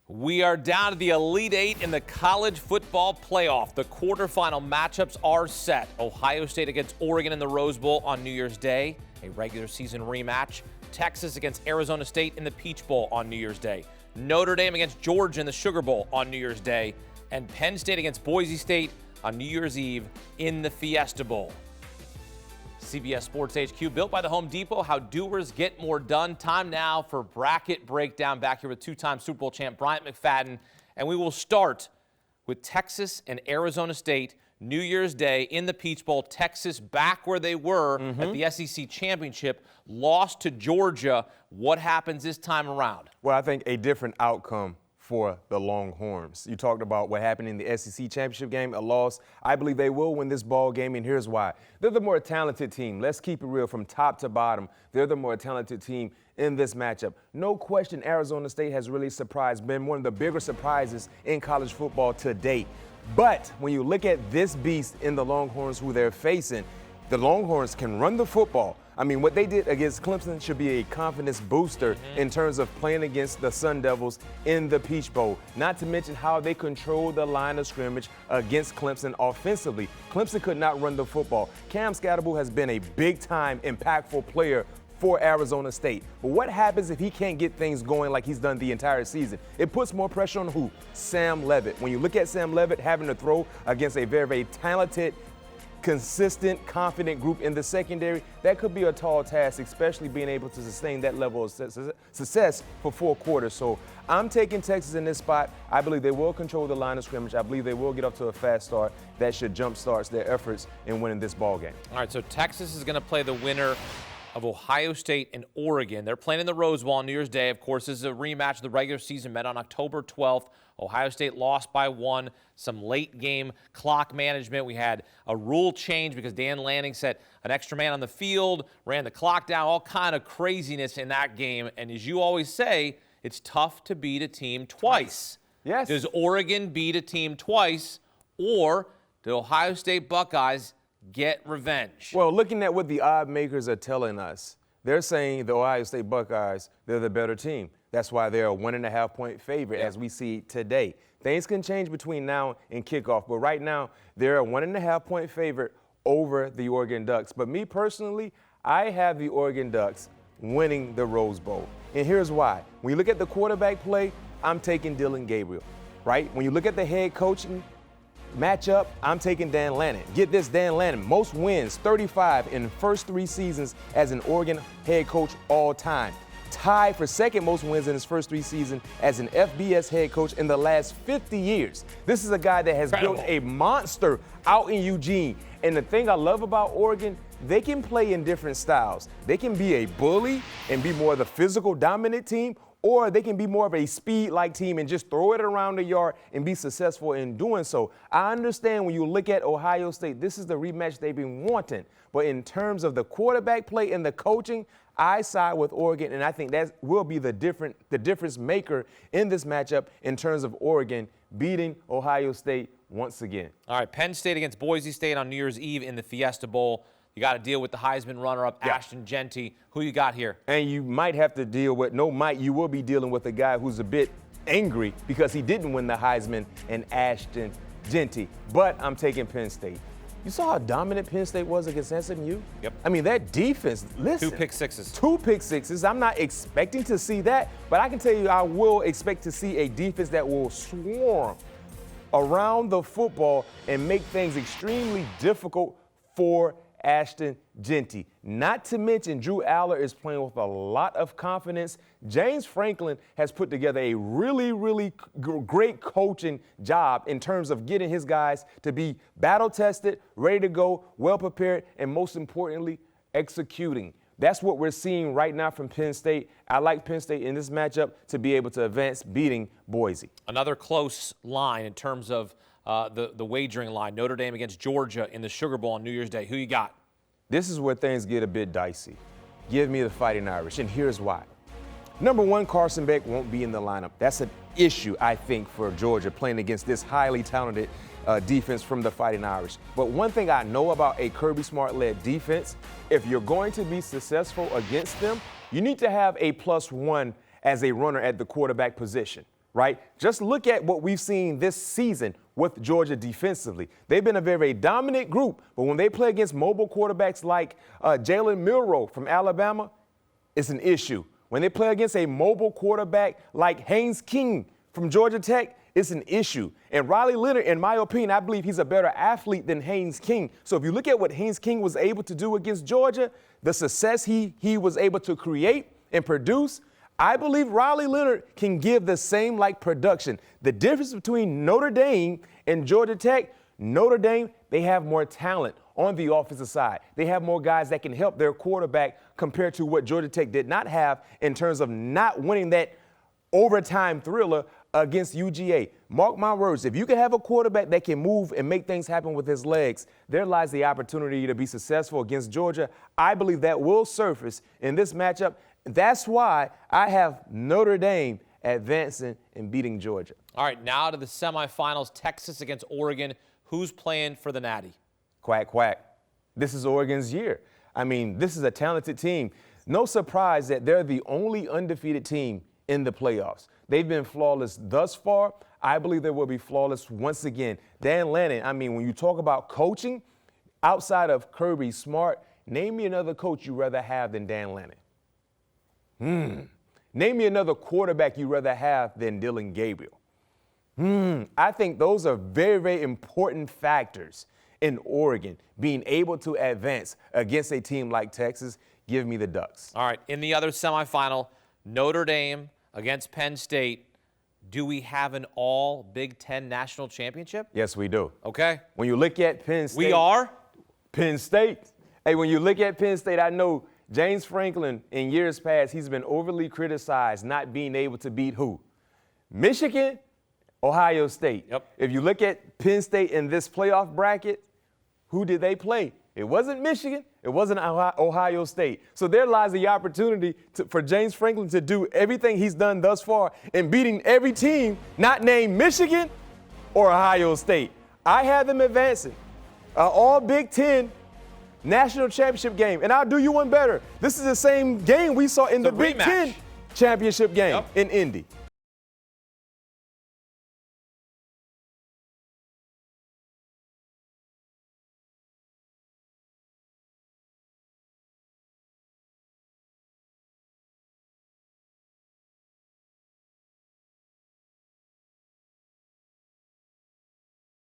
We are down to the Elite Eight in the college football playoff. The quarterfinal matchups are set. Ohio State against Oregon in the Rose Bowl on New Year's Day, a regular season rematch. Texas against Arizona State in the Peach Bowl on New Year's Day. Notre Dame against Georgia in the Sugar Bowl on New Year's Day. And Penn State against Boise State on New Year's Eve in the Fiesta Bowl. CBS Sports HQ, built by the Home Depot, how doers get more done. Time now for bracket breakdown. Back here with two-time Super Bowl champ Bryant McFadden. And we will start with Texas and Arizona State, New Year's Day in the Peach Bowl. Texas back where they were at the SEC Championship, lost to Georgia. What happens this time around? Well, I think a different outcome for the Longhorns. You talked about what happened in the SEC Championship game, a loss. I believe they will win this ball game, and here's why. They're the more talented team. Let's keep it real from top to bottom. They're the more talented team in this matchup. No question, Arizona State has really surprised, been one of the bigger surprises in college football to date. But when you look at this beast in the Longhorns who they're facing, the Longhorns can run the football. I mean, what they did against Clemson should be a confidence booster in terms of playing against the Sun Devils in the Peach Bowl. Not to mention how they controlled the line of scrimmage against Clemson offensively. Clemson could not run the football. Cam Scatterbull has been a big-time, impactful player for Arizona State. But what happens if he can't get things going like he's done the entire season? It puts more pressure on who? Sam Leavitt. When you look at Sam Leavitt having to throw against a very, very talented, consistent, confident group in the secondary, that could be a tall task, especially being able to sustain that level of success for 4 quarters. So I'm taking Texas in this spot. I believe they will control the line of scrimmage. I believe they will get up to a fast start. That should jumpstart their efforts in winning this ball game. All right, so Texas is going to play the winner of Ohio State and Oregon. They're playing in the Rose Bowl on New Year's Day. Of course, this is a rematch of the regular season, met on October 12th. Ohio State lost by 1. Some late game clock management. We had a rule change because Dan Lanning set an extra man on the field, ran the clock down, all kind of craziness in that game. And as you always say, it's tough to beat a team twice. Yes. Does Oregon beat a team twice, or do Ohio State Buckeyes get revenge? Well, looking at what the odd makers are telling us, they're saying the Ohio State Buckeyes, they're the better team. That's why they're a 1.5-point favorite as we see today. Things can change between now and kickoff, but right now they're a 1.5-point favorite over the Oregon Ducks. But me personally, I have the Oregon Ducks winning the Rose Bowl. And here's why. When you look at the quarterback play, I'm taking Dylan Gabriel, right? When you look at the head coaching matchup, I'm taking Dan Lanning. Get this, Dan Lanning, most wins, 35 in the first 3 seasons as an Oregon head coach all time. Tied for second most wins in his first 3 seasons as an FBS head coach in the last 50 years. This is a guy that has built a monster out in Eugene. And the thing I love about Oregon, they can play in different styles. They can be a bully and be more of the physical dominant team, or they can be more of a speed-like team and just throw it around the yard and be successful in doing so. I understand when you look at Ohio State, this is the rematch they've been wanting. But in terms of the quarterback play and the coaching, I side with Oregon, and I think that will be the difference maker in this matchup in terms of Oregon beating Ohio State once again. All right, Penn State against Boise State on New Year's Eve in the Fiesta Bowl. You got to deal with the Heisman runner-up, Ashton Jeanty. Who you got here? And you might have to deal with, you will be dealing with a guy who's a bit angry because he didn't win the Heisman, and Ashton Jeanty. But I'm taking Penn State. You saw how dominant Penn State was against SMU? Yep. I mean, that defense, listen. 2 pick sixes. 2 pick sixes. I'm not expecting to see that, but I can tell you I will expect to see a defense that will swarm around the football and make things extremely difficult for Ashton Jeanty. Not to mention, Drew Aller is playing with a lot of confidence. James Franklin has put together a really, really great coaching job in terms of getting his guys to be battle-tested, ready to go, well-prepared, and most importantly, executing. That's what we're seeing right now from Penn State. I like Penn State in this matchup to be able to advance, beating Boise. Another close line in terms of the wagering line. Notre Dame against Georgia in the Sugar Bowl on New Year's Day. Who you got? This is where things get a bit dicey. Give me the Fighting Irish, and here's why. Number 1, Carson Beck won't be in the lineup. That's an issue, I think, for Georgia playing against this highly talented defense from the Fighting Irish. But one thing I know about a Kirby Smart-led defense, if you're going to be successful against them, you need to have a +1 as a runner at the quarterback position. right? Just look at what we've seen this season with Georgia defensively. They've been a very dominant group, but when they play against mobile quarterbacks like Jalen Milroe from Alabama, it's an issue. When they play against a mobile quarterback like Haynes King from Georgia Tech, it's an issue. And Riley Leonard, in my opinion, I believe he's a better athlete than Haynes King. So if you look at what Haynes King was able to do against Georgia, the success he was able to create and produce, I believe Riley Leonard can give the same production. The difference between Notre Dame and Georgia Tech, Notre Dame, they have more talent on the offensive side. They have more guys that can help their quarterback compared to what Georgia Tech did not have in terms of not winning that overtime thriller against UGA. Mark my words, if you can have a quarterback that can move and make things happen with his legs, there lies the opportunity to be successful against Georgia. I believe that will surface in this matchup. That's why I have Notre Dame advancing and beating Georgia. All right, now to the semifinals, Texas against Oregon. Who's playing for the Natty? Quack, quack. This is Oregon's year. I mean, this is a talented team. No surprise that they're the only undefeated team in the playoffs. They've been flawless thus far. I believe they will be flawless once again. Dan Lannon, I mean, when you talk about coaching, outside of Kirby Smart, name me another coach you'd rather have than Dan Lannon. Name me another quarterback you'd rather have than Dylan Gabriel. I think those are very, very important factors in Oregon being able to advance against a team like Texas. Give me the Ducks. All right, in the other semifinal, Notre Dame against Penn State. Do we have an all Big Ten national championship? Yes, we do. Okay. When you look at Penn State. We are? Penn State. Hey, when you look at Penn State, I know James Franklin, in years past, he's been overly criticized not being able to beat who? Michigan, Ohio State. Yep. If you look at Penn State in this playoff bracket, who did they play? It wasn't Michigan. It wasn't Ohio State. So there lies the opportunity for James Franklin to do everything he's done thus far in beating every team not named Michigan or Ohio State. I have them advancing. All Big Ten national championship game. And I'll do you one better. This is the same game we saw in the Big rematch. Ten championship game in Indy.